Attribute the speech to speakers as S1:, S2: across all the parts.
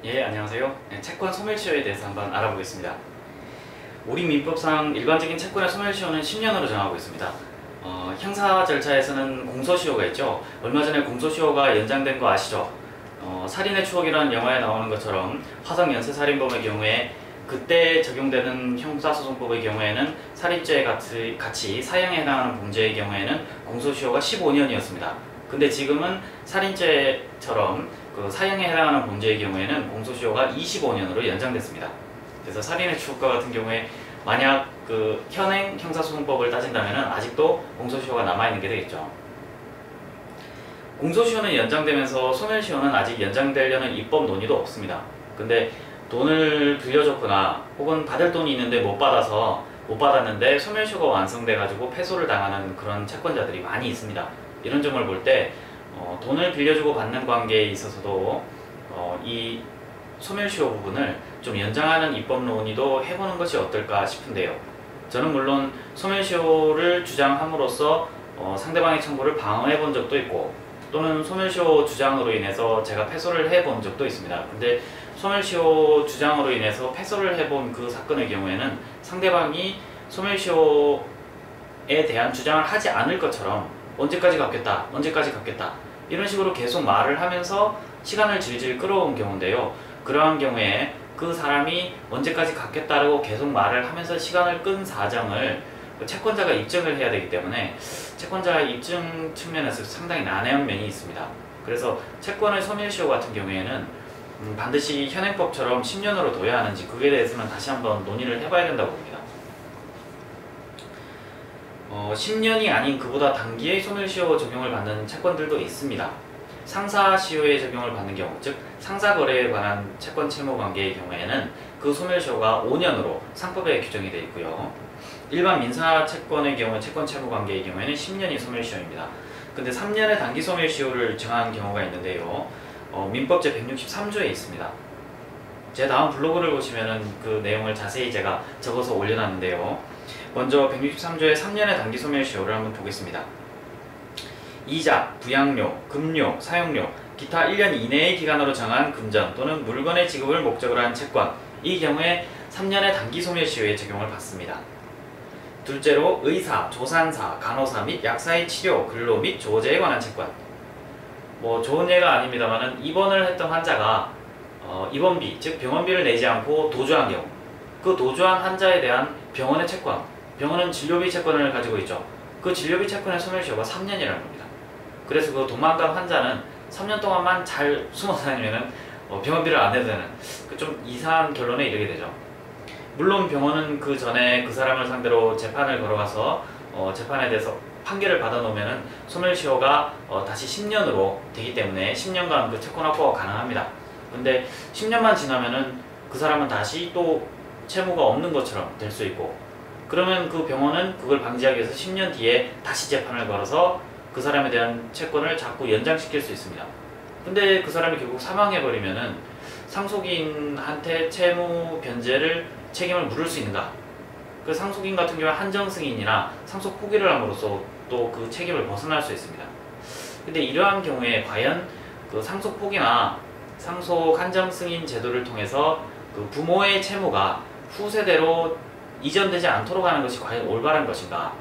S1: 예, 안녕하세요. 네, 채권 소멸시효에 대해서 한번 알아보겠습니다. 우리 민법상 일반적인 채권의 소멸시효는 10년으로 정하고 있습니다. 형사 절차에서는 공소시효가 있죠. 얼마 전에 공소시효가 연장된 거 아시죠? 살인의 추억이라는 영화에 나오는 것처럼 화성 연쇄살인범의 경우에 그때 적용되는 형사소송법의 경우에는 살인죄 같이 사형에 해당하는 범죄의 경우에는 공소시효가 15년이었습니다. 근데 지금은 살인죄처럼 그 사형에 해당하는 범죄의 경우에는 공소시효가 25년으로 연장됐습니다. 그래서 살인의 추억과 같은 경우에 만약 그 현행 형사소송법을 따진다면 아직도 공소시효가 남아있는 게 되겠죠. 공소시효는 연장되면서 소멸시효는 아직 연장되려는 입법 논의도 없습니다. 근데 돈을 빌려줬거나 혹은 받을 돈이 있는데 못 받았는데 소멸시효가 완성돼 가지고 패소를 당하는 그런 채권자들이 많이 있습니다. 이런 점을 볼 때 돈을 빌려주고 받는 관계에 있어서도 이 소멸시효 부분을 좀 연장하는 입법 논의도 해보는 것이 어떨까 싶은데요. 저는 물론 소멸시효를 주장함으로써 상대방의 청구를 방어해 본 적도 있고 또는 소멸시효 주장으로 인해서 제가 패소를 해본 적도 있습니다. 근데 소멸시효 주장으로 인해서 패소를 해본 그 사건의 경우에는 상대방이 소멸시효에 대한 주장을 하지 않을 것처럼 언제까지 갚겠다 이런 식으로 계속 말을 하면서 시간을 질질 끌어온 경우인데요. 그러한 경우에 그 사람이 언제까지 갚겠다고 계속 말을 하면서 시간을 끈 사정을 채권자가 입증을 해야 되기 때문에 채권자 입증 측면에서 상당히 난해한 면이 있습니다. 그래서 채권의 소멸시효 같은 경우에는 반드시 현행법처럼 10년으로 둬야 하는지 그에 대해서는 다시 한번 논의를 해봐야 된다고 봅니다. 10년이 아닌 그보다 단기의 소멸시효 적용을 받는 채권들도 있습니다. 상사시효에 적용을 받는 경우, 즉 상사거래에 관한 채권 채무관계의 경우에는 그 소멸시효가 5년으로 상법에 규정이 되어 있고요. 일반 민사채권의 경우 채권 채무관계의 경우에는 10년이 소멸시효입니다. 근데 3년의 단기 소멸시효를 정한 경우가 있는데요. 민법 제163조에 있습니다. 제 다음 블로그를 보시면은 그 내용을 자세히 제가 적어서 올려놨는데요. 먼저 163조의 3년의 단기 소멸시효를 한번 보겠습니다. 이자, 부양료, 급료, 사용료, 기타 1년 이내의 기간으로 정한 금전 또는 물건의 지급을 목적으로 한 채권, 이 경우에 3년의 단기 소멸시효에 적용을 받습니다. 둘째로 의사, 조산사, 간호사 및 약사의 치료, 근로 및 조제에 관한 채권. 좋은 예가 아닙니다만은 입원을 했던 환자가 입원비, 즉 병원비를 내지 않고 도주한 경우, 그 도주한 환자에 대한 병원의 채권, 병원은 진료비 채권을 가지고 있죠. 그 진료비 채권의 소멸시효가 3년이라는 겁니다. 그래서 그 도망간 환자는 3년 동안만 잘 숨어 다니면은 병원비를 안 내도 되는 그 좀 이상한 결론에 이르게 되죠. 물론 병원은 그 전에 그 사람을 상대로 재판을 걸어가서 재판에 대해서 판결을 받아놓으면은 소멸시효가 다시 10년으로 되기 때문에 10년간 그 채권 확보가 가능합니다. 근데 10년만 지나면은 그 사람은 다시 또 채무가 없는 것처럼 될 수 있고, 그러면 그 병원은 그걸 방지하기 위해서 10년 뒤에 다시 재판을 걸어서 그 사람에 대한 채권을 자꾸 연장시킬 수 있습니다. 근데 그 사람이 결국 사망해버리면은 상속인한테 채무 변제를 책임을 물을 수 있는가? 그 상속인 같은 경우에 한정 승인이나 상속 포기를 함으로써 또 그 책임을 벗어날 수 있습니다. 근데 이러한 경우에 과연 그 상속 포기나 상속 한정 승인 제도를 통해서 그 부모의 채무가 후세대로 이전되지 않도록 하는 것이 과연 올바른 것인가?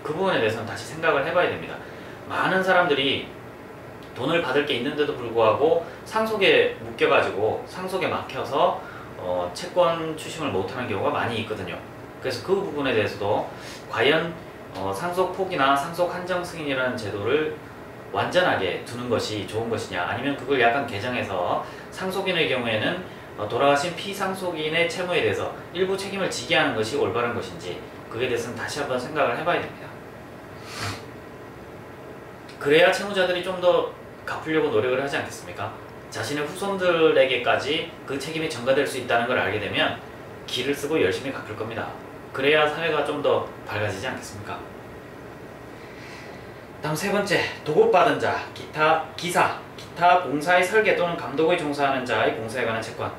S1: 그 부분에 대해서는 다시 생각을 해봐야 됩니다. 많은 사람들이 돈을 받을 게 있는데도 불구하고 상속에 묶여가지고 상속에 막혀서 채권 추심을 못하는 경우가 많이 있거든요. 그래서 그 부분에 대해서도 과연 상속 포기나 상속 한정 승인이라는 제도를 완전하게 두는 것이 좋은 것이냐, 아니면 그걸 약간 개정해서 상속인의 경우에는 돌아가신 피상속인의 채무에 대해서 일부 책임을 지게 하는 것이 올바른 것인지, 그에 대해서는 다시 한번 생각을 해봐야 됩니다. 그래야 채무자들이 좀 더 갚으려고 노력을 하지 않겠습니까? 자신의 후손들에게까지 그 책임이 전가될 수 있다는 걸 알게 되면 기를 쓰고 열심히 갚을 겁니다. 그래야 사회가 좀 더 밝아지지 않겠습니까? 다음 세 번째, 도급받은 자, 기사, 기타 공사의 설계 또는 감독에 종사하는 자의 공사에 관한 채권.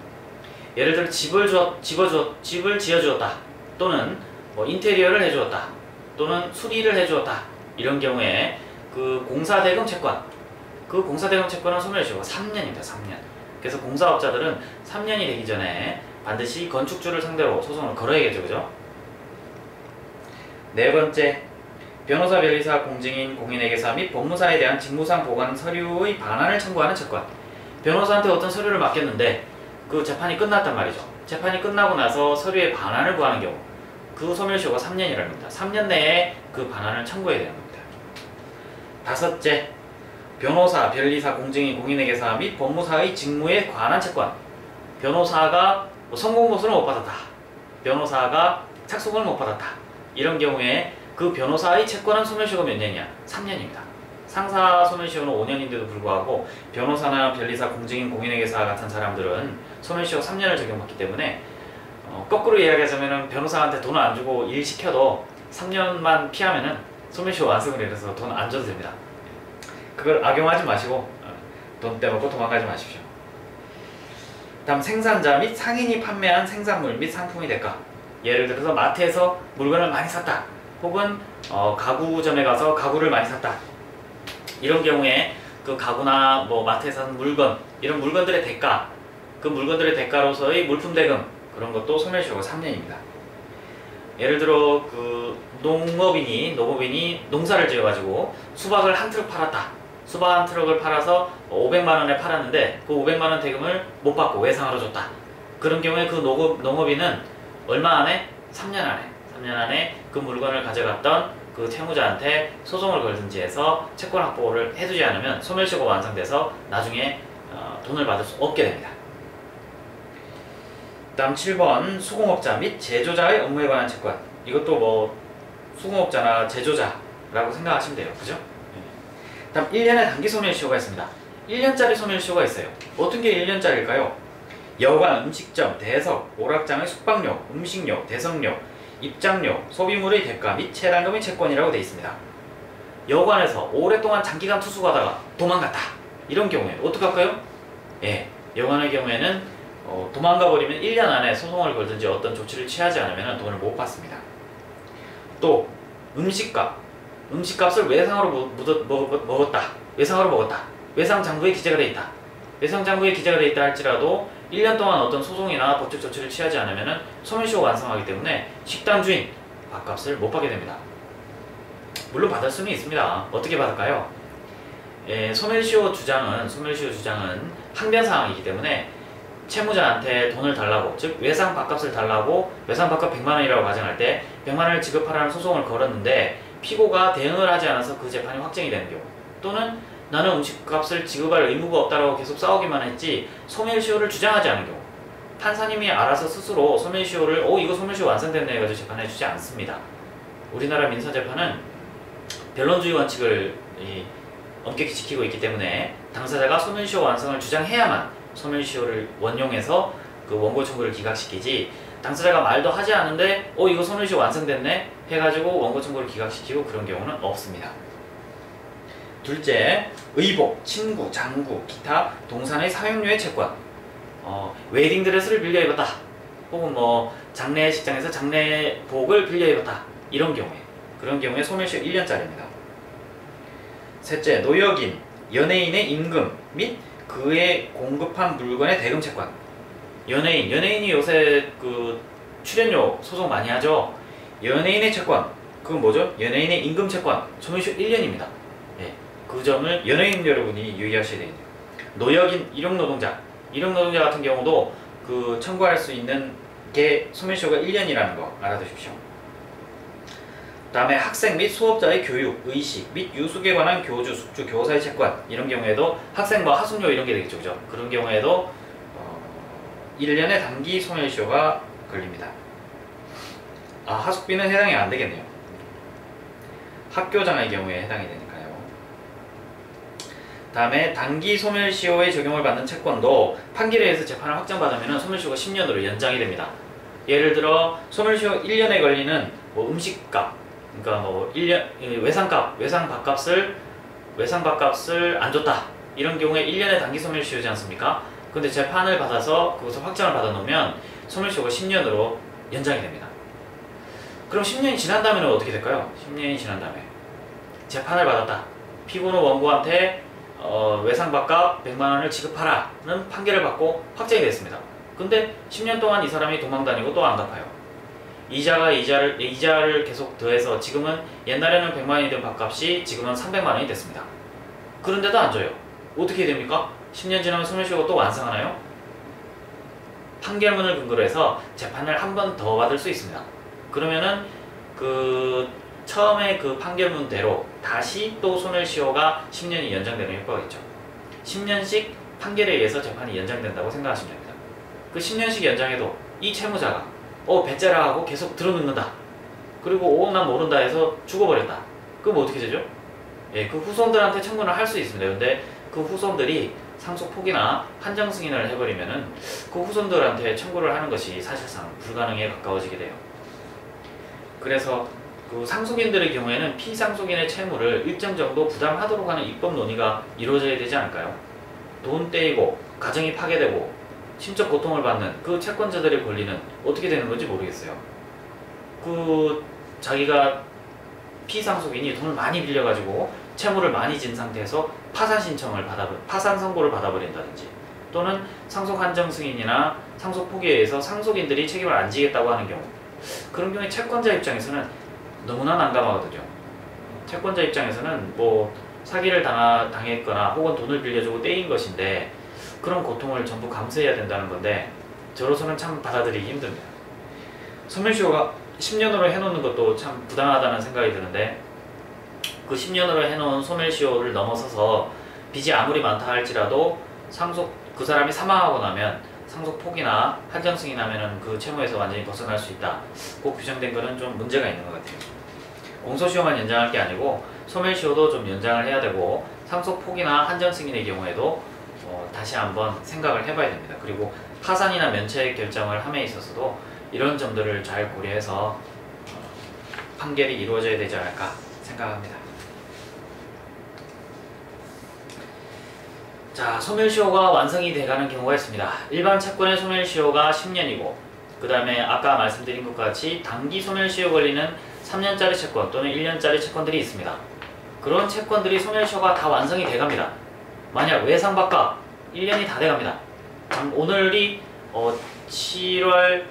S1: 예를 들어 집을 지어주었다, 또는 인테리어를 해주었다, 또는 수리를 해주었다, 이런 경우에 그 공사대금 채권, 그 공사대금 채권은 소멸시효가 3년입니다. 3년. 그래서 공사업자들은 3년이 되기 전에 반드시 건축주를 상대로 소송을 걸어야겠죠. 그죠? 네 번째, 변호사, 변리사, 공증인, 공인회계사 및 법무사에 대한 직무상 보관 서류의 반환을 청구하는 채권. 변호사한테 어떤 서류를 맡겼는데 그 재판이 끝났단 말이죠. 재판이 끝나고 나서 서류의 반환을 구하는 경우, 그 소멸시효가 3년이라는 겁니다. 3년 내에 그 반환을 청구해야 되는 겁니다. 다섯째, 변호사, 변리사, 공증인, 공인회계사 및 법무사의 직무에 관한 채권. 변호사가 성공보수를 못 받았다, 변호사가 착수금을 못 받았다, 이런 경우에 그 변호사의 채권은 소멸시효가 몇 년이냐? 3년입니다. 상사 소멸시효는 5년인데도 불구하고 변호사나 변리사, 공증인, 공인회계사 같은 사람들은 소멸시효 3년을 적용받기 때문에 거꾸로 이야기하자면 변호사한테 돈을 안 주고 일 시켜도 3년만 피하면은 소멸시효 완성을 해서 돈 안 줘도 됩니다. 그걸 악용하지 마시고 돈 떼먹고 도망가지 마십시오. 다음, 생산자 및 상인이 판매한 생산물 및 상품의 대가. 예를 들어서 마트에서 물건을 많이 샀다, 혹은 가구점에 가서 가구를 많이 샀다, 이런 경우에 그 가구나 뭐 마트에서 산 물건, 이런 물건들의 대가, 그 물건들의 대가로서의 물품 대금, 그런 것도 소멸시효가 3년입니다. 예를 들어 그 농업인이 농사를 지어가지고 수박을 한 트럭 팔았다. 수박 한 트럭을 팔아서 500만원에 팔았는데 그 500만원 대금을 못 받고 외상으로 줬다. 그런 경우에 그 농업인은 얼마 안에? 3년 안에 그 물건을 가져갔던 그 채무자한테 소송을 걸든지 해서 채권 확보를 해두지 않으면 소멸시효가 완성돼서 나중에 돈을 받을 수 없게 됩니다. 다음 7번, 수공업자 및 제조자의 업무에 관한 채권. 이것도 뭐 수공업자나 제조자라고 생각하시면 돼요. 그죠? 다음 1년의 단기 소멸시효가 있습니다. 1년짜리 소멸시효가 있어요. 어떤 게 1년짜리일까요? 여관, 음식점, 대석, 오락장의 숙박료, 음식료, 대석료, 입장료, 소비물의 대가 및 체납금의 채권이라고 되어 있습니다. 여관에서 오랫동안 장기간 투숙하다가 도망갔다, 이런 경우에 어떻게 할까요? 예, 여관의 경우에는 도망가 버리면 1년 안에 소송을 걸든지 어떤 조치를 취하지 않으면 돈을 못 받습니다. 또 음식값을 외상으로 먹었다, 외상 장부에 기재가 되어 있다, 외상 장부에 기재가 되어 있다 할지라도 1년 동안 어떤 소송이나 법적 조치를 취하지 않으면 소멸시효가 완성하기 때문에 식당 주인 밥값을 못 받게 됩니다. 물론 받을 수는 있습니다. 어떻게 받을까요? 소멸시효 주장은 항변 사항이기 때문에 채무자한테 돈을 달라고, 즉 외상 밥값을 달라고, 외상 밥값 100만원이라고 가정할 때 100만원을 지급하라는 소송을 걸었는데 피고가 대응을 하지 않아서 그 재판이 확정이 되는 경우, 또는 나는 음식값을 지급할 의무가 없다라고 계속 싸우기만 했지 소멸시효를 주장하지 않은 경우, 판사님이 알아서 스스로 소멸시효를 이거 소멸시효 완성됐네 해가지고 재판해주지 않습니다. 우리나라 민사재판은 변론주의 원칙을 엄격히 지키고 있기 때문에 당사자가 소멸시효 완성을 주장해야만 소멸시효를 원용해서 그 원고 청구를 기각시키지, 당사자가 말도 하지 않은데 이거 소멸시효 완성됐네 해가지고 원고 청구를 기각시키고 그런 경우는 없습니다. 둘째, 의복, 친구, 장구, 기타 동산의 사용료의 채권. 웨딩드레스를 빌려 입었다, 혹은 뭐 장례식장에서 장례복을 빌려 입었다, 그런 경우에 소멸시효 1년짜리입니다. 셋째, 노역인, 연예인의 임금 및 그에 공급한 물건의 대금 채권. 연예인이 요새 그 출연료 소송 많이 하죠. 연예인의 채권, 그건 뭐죠? 연예인의 임금 채권, 소멸시효 1년입니다. 예, 그 점을 연예인 여러분이 유의하셔야 됩니다. 노역인, 일용노동자 같은 경우도 그 청구할 수 있는 게 소멸시효가 1년이라는 거 알아두십시오. 다음에 학생 및 수업자의 교육, 의식 및 유숙에 관한 교주, 숙주, 교사의 채권, 이런 경우에도 학생 뭐 하숙료 이런 게 되겠죠, 그죠? 그런 경우에도 1년의 단기 소멸시효가 걸립니다. 하숙비는 해당이 안 되겠네요. 학교장의 경우에 해당이 되니까요. 다음에 단기 소멸시효의 적용을 받는 채권도 판결에 의해서 재판을 확정받으면 소멸시효가 10년으로 연장이 됩니다. 예를 들어 소멸시효 1년에 걸리는 뭐 음식값, 그러니까 뭐 1년 외상 밥값을 안 줬다, 이런 경우에 1년의 단기 소멸시효지 않습니까? 근데 재판을 받아서 그것을 확정을 받아 놓으면 소멸시효가 10년으로 연장이 됩니다. 그럼 10년이 지난 다음에는 어떻게 될까요? 10년이 지난 다음에 재판을 받았다. 피고는 원고한테 외상밥값 100만원을 지급하라는 판결을 받고 확정이 됐습니다. 근데 10년 동안 이 사람이 도망다니고 또 안 갚아요. 이자를 계속 더해서 지금은 옛날에는 100만원이던 밥값이 지금은 300만원이 됐습니다. 그런데도 안 줘요. 어떻게 됩니까? 10년 지나면 소멸시효가 또 완성하나요? 판결문을 근거로 해서 재판을 한 번 더 받을 수 있습니다. 그러면은 처음에 그 판결문대로 다시 또 소멸시효가 10년이 연장되는 효과가 있죠. 10년씩 판결에 의해서 재판이 연장된다고 생각하시면 됩니다. 그 10년씩 연장해도 이 채무자가 배째라 하고 계속 들어눕는다. 그리고 난 모른다 해서 죽어버렸다. 그럼 어떻게 되죠? 그 후손들한테 청구를 할 수 있습니다. 근데 그 후손들이 상속 포기나 한정 승인을 해버리면은 그 후손들한테 청구를 하는 것이 사실상 불가능에 가까워지게 돼요. 그래서 그 상속인들의 경우에는 피상속인의 채무를 일정 정도 부담하도록 하는 입법 논의가 이루어져야 되지 않을까요? 돈 떼이고 가정이 파괴되고 심적 고통을 받는 그 채권자들의 권리는 어떻게 되는 건지 모르겠어요. 자기가 피상속인이 돈을 많이 빌려가지고 채무를 많이 진 상태에서 파산 선고를 받아버린다든지, 또는 상속 한정 승인이나 상속 포기에 의해서 상속인들이 책임을 안 지겠다고 하는 경우, 그런 경우에 채권자 입장에서는 너무나 난감하거든요. 채권자 입장에서는 사기를 당했거나 혹은 돈을 빌려주고 떼인 것인데 그런 고통을 전부 감수해야 된다는 건데, 저로서는 참 받아들이기 힘듭니다. 소멸시효가 10년으로 해놓는 것도 참 부당하다는 생각이 드는데, 그 10년으로 해놓은 소멸시효를 넘어서서 빚이 아무리 많다 할지라도 그 사람이 사망하고 나면 상속 포기나 한정 승인하면은 그 채무에서 완전히 벗어날 수 있다. 꼭 규정된 거는 좀 문제가 있는 것 같아요. 공소시효만 연장할 게 아니고 소멸시효도 좀 연장을 해야 되고, 상속 포기나 한정 승인의 경우에도 다시 한번 생각을 해봐야 됩니다. 그리고 파산이나 면책 결정을 함에 있어서도 이런 점들을 잘 고려해서 판결이 이루어져야 되지 않을까 생각합니다. 자, 소멸시효가 완성이 돼가는 경우가 있습니다. 일반 채권의 소멸시효가 10년이고, 그 다음에 아까 말씀드린 것과 같이 단기 소멸시효 걸리는 3년짜리 채권 또는 1년짜리 채권들이 있습니다. 그런 채권들이 소멸시효가 다 완성이 돼갑니다. 만약 외상밥값 1년이 다 돼갑니다. 오늘이 7월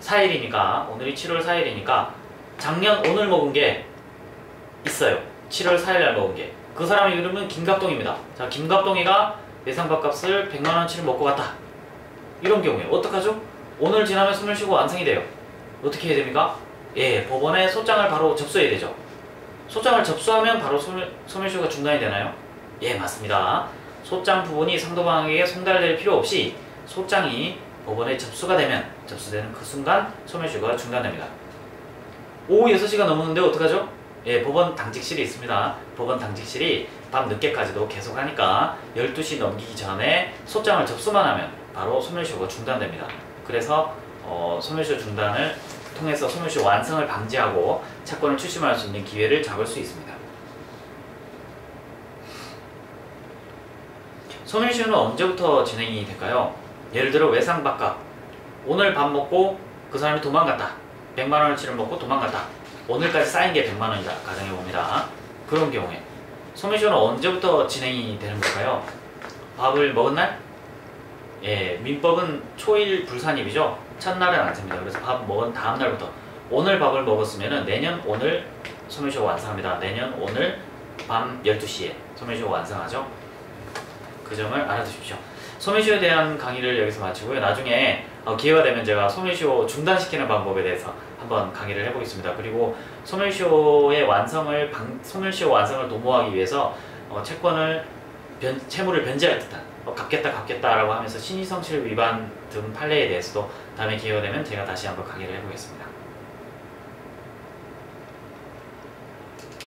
S1: 4일이니까 작년 오늘 먹은 게 있어요. 7월 4일날 먹은 게. 그 사람의 이름은 김갑동입니다. 자, 김갑동이가 외상밥값을 100만원어치를 먹고 갔다. 이런 경우에 어떡하죠? 오늘 지나면 소멸시효가 완성이 돼요. 어떻게 해야 됩니까? 법원에 소장을 바로 접수해야 되죠. 소장을 접수하면 바로 소멸시효가 중단이 되나요? 맞습니다. 소장 부분이 상대방에게 송달될 필요 없이 소장이 법원에 접수되는 그 순간 소멸시효가 중단됩니다. 오후 6시가 넘었는데 어떡하죠? 법원 당직실이 있습니다. 법원 당직실이 밤 늦게까지도 계속하니까 12시 넘기기 전에 소장을 접수만 하면 바로 소멸시효가 중단됩니다. 그래서 소멸시효 중단을 통해서 소멸시효 완성을 방지하고 채권을 출심할 수 있는 기회를 잡을 수 있습니다. 소멸시효는 언제부터 진행이 될까요? 예를 들어 외상밥값, 오늘 밥 먹고 그 사람이 도망갔다. 100만원어치를 먹고 도망갔다. 오늘까지 쌓인 게 100만원이다 가정해봅니다. 그런 경우에 소멸시효는 언제부터 진행이 되는 걸까요? 밥을 먹은 날? 민법은 초일 불산입이죠. 첫날은 안 셉니다. 그래서 밥 먹은 다음 날부터, 오늘 밥을 먹었으면 내년 오늘 소멸시효가 완성합니다. 내년 오늘 밤 12시에 소멸시효가 완성하죠. 그 점을 알아두십시오. 소멸시효에 대한 강의를 여기서 마치고요. 나중에 기회가 되면 제가 소멸시효 중단시키는 방법에 대해서 한번 강의를 해보겠습니다. 그리고 소멸시효 완성을 도모하기 위해서 채무를 변제할 듯한 갚겠다라고 하면서 신의성실 위반 등 판례에 대해서도 다음에 기회가 되면 제가 다시 한번 강의를 해보겠습니다.